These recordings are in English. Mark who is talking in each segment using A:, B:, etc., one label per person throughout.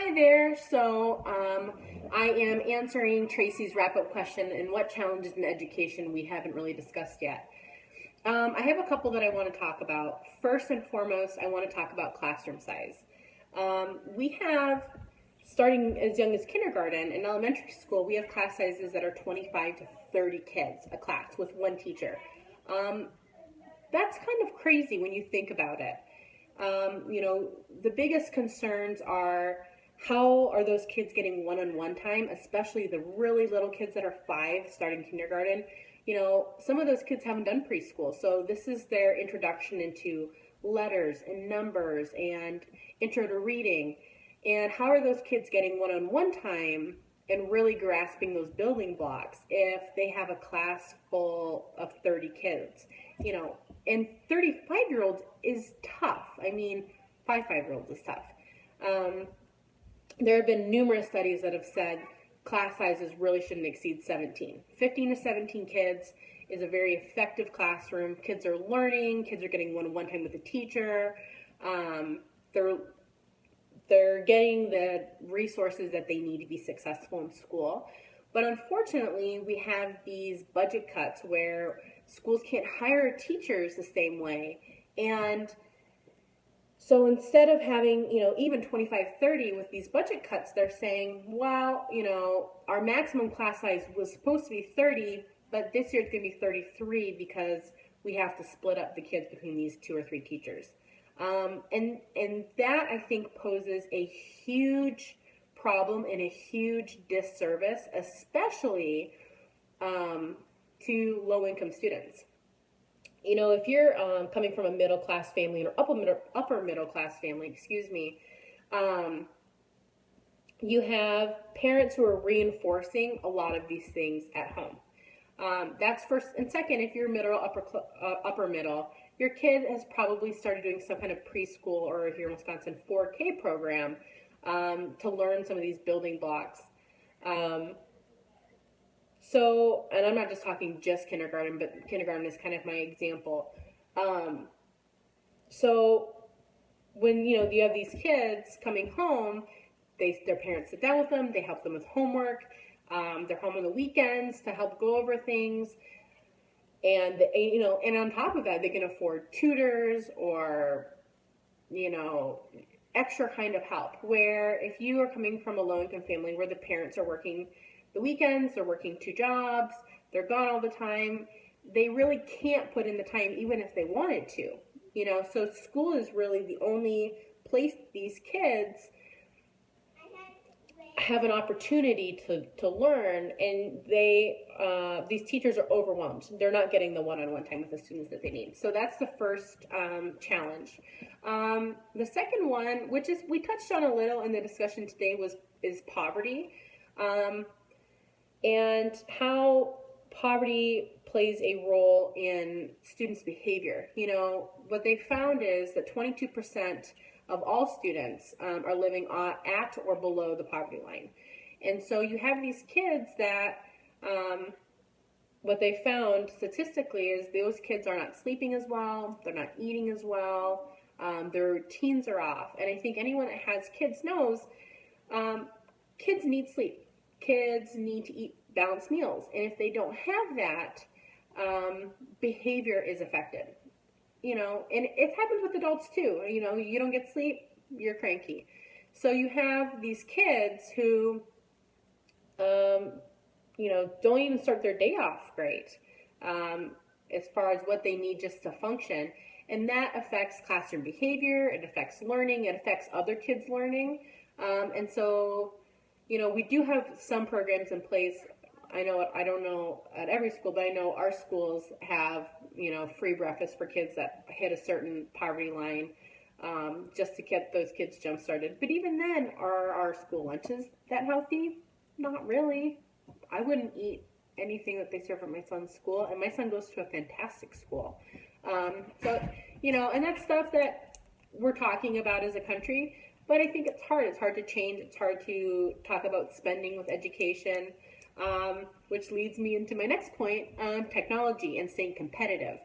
A: Hi there. I am answering Tracy's wrap-up question and what challenges in education we haven't really discussed yet. I have a couple that I want to talk about. First and foremost, I want to talk about classroom size. We have, starting as young as kindergarten and elementary school, we have class sizes that are 25 to 30 kids a class with one teacher. That's kind of crazy when you think about it. The biggest concerns are how are those kids getting one-on-one time, especially the really little kids that are 5 starting kindergarten. Some of those kids haven't done preschool, so this is their introduction into letters and numbers and intro to reading. And how are those kids getting one-on-one time and really grasping those building blocks if they have a class full of 30 kids? And 35-year-olds is tough. I mean, 5-year-olds is tough. There have been numerous studies that have said class sizes really shouldn't exceed 17. 15 to 17 kids is a very effective classroom. Kids are learning, kids are getting one-on-one time with the teacher. They're getting the resources that they need to be successful in school. But unfortunately, we have these budget cuts where schools can't hire teachers the same way. And so instead of having, even 25, 30 with these budget cuts, they're saying, well, our maximum class size was supposed to be 30, but this year it's going to be 33 because we have to split up the kids between these 2 or 3 teachers. And that, I think, poses a huge problem and a huge disservice, especially to low-income students. If you're coming from a middle-class family or upper middle-class family, you have parents who are reinforcing a lot of these things at home. That's first. And second, if you're upper middle, your kid has probably started doing some kind of preschool, or here in Wisconsin, 4K program to learn some of these building blocks. And I'm not just talking just kindergarten, but kindergarten is kind of my example. So when, you have these kids coming home, their parents sit down with them, they help them with homework, they're home on the weekends to help go over things. And, and on top of that, they can afford tutors or, extra kind of help. Where if you are coming from a low-income family where the parents are working the weekends, they're working 2 jobs, they're gone all the time, they really can't put in the time even if they wanted to. So school is really the only place these kids have an opportunity to learn, and these teachers are overwhelmed. They're not getting the one-on-one time with the students that they need. So that's the first challenge. The second one, which is we touched on a little in the discussion today, is poverty, and how poverty plays a role in students' behavior. What they found is that 22% of all students are living at or below the poverty line. And so you have these kids that, what they found statistically is those kids are not sleeping as well, they're not eating as well, their routines are off. And I think anyone that has kids knows kids need sleep. Kids need to eat balanced meals. And if they don't have that, behavior is affected. And it happens with adults too. You don't get sleep, you're cranky. So you have these kids who, don't even start their day off great as far as what they need just to function. And that affects classroom behavior, it affects learning, it affects other kids' learning. And so, we do have some programs in place. I don't know at every school, but I know our schools have, free breakfast for kids that hit a certain poverty line, just to get those kids jump started. But even then, are our school lunches that healthy? Not really. I wouldn't eat anything that they serve at my son's school, and my son goes to a fantastic school. And that's stuff that we're talking about as a country, but I think it's hard. It's hard to change. It's hard to talk about spending with education. Which leads me into my next point, technology and staying competitive.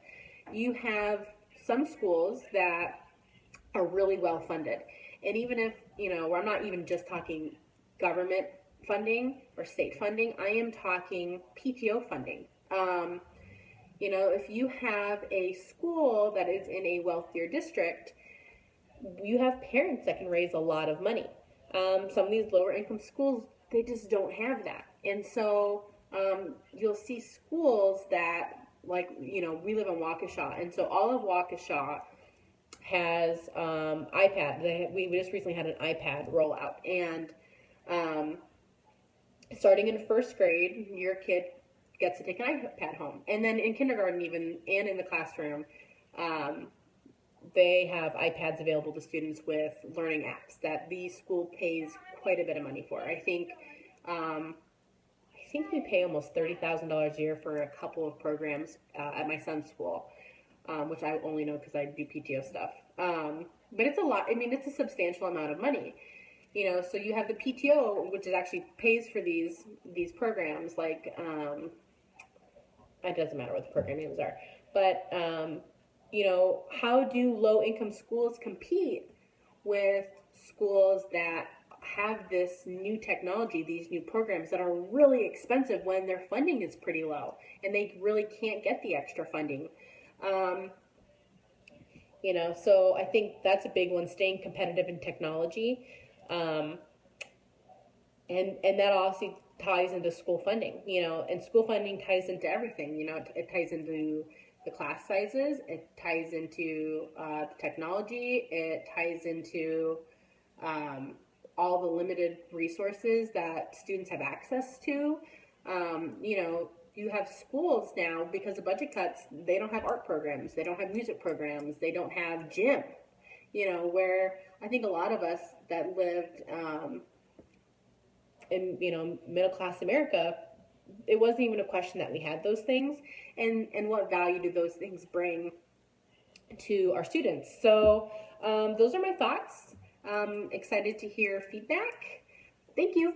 A: You have some schools that are really well funded, and even if where I'm not even just talking government funding or state funding, I am talking PTO funding. If you have a school that is in a wealthier district, you have parents that can raise a lot of money. Some of these lower income schools, they just don't have that. And so you'll see schools that, like, we live in Waukesha, and so all of Waukesha has iPad. We just recently had an iPad rollout, and starting in first grade, your kid gets to take an iPad home, and then in kindergarten, even, and in the classroom, they have iPads available to students with learning apps that the school pays quite a bit of money for. I think we pay almost $30,000 a year for a couple of programs at my son's school, which I only know because I do PTO stuff. But it's a lot. I mean, it's a substantial amount of money. So you have the PTO, which is actually pays for these programs. Like, it doesn't matter what the program names are, but how do low income schools compete with schools that have this new technology, these new programs that are really expensive when their funding is pretty low and they really can't get the extra funding? So I think that's a big one, staying competitive in technology. And that also ties into school funding, and school funding ties into everything. It ties into the class sizes, it ties into the technology, it ties into all the limited resources that students have access to. You have schools now, because of budget cuts, they don't have art programs, they don't have music programs, they don't have gym, where I think a lot of us that lived in middle class America, it wasn't even a question that we had those things, and what value do those things bring to our students. So those are my thoughts. Excited to hear feedback. Thank you.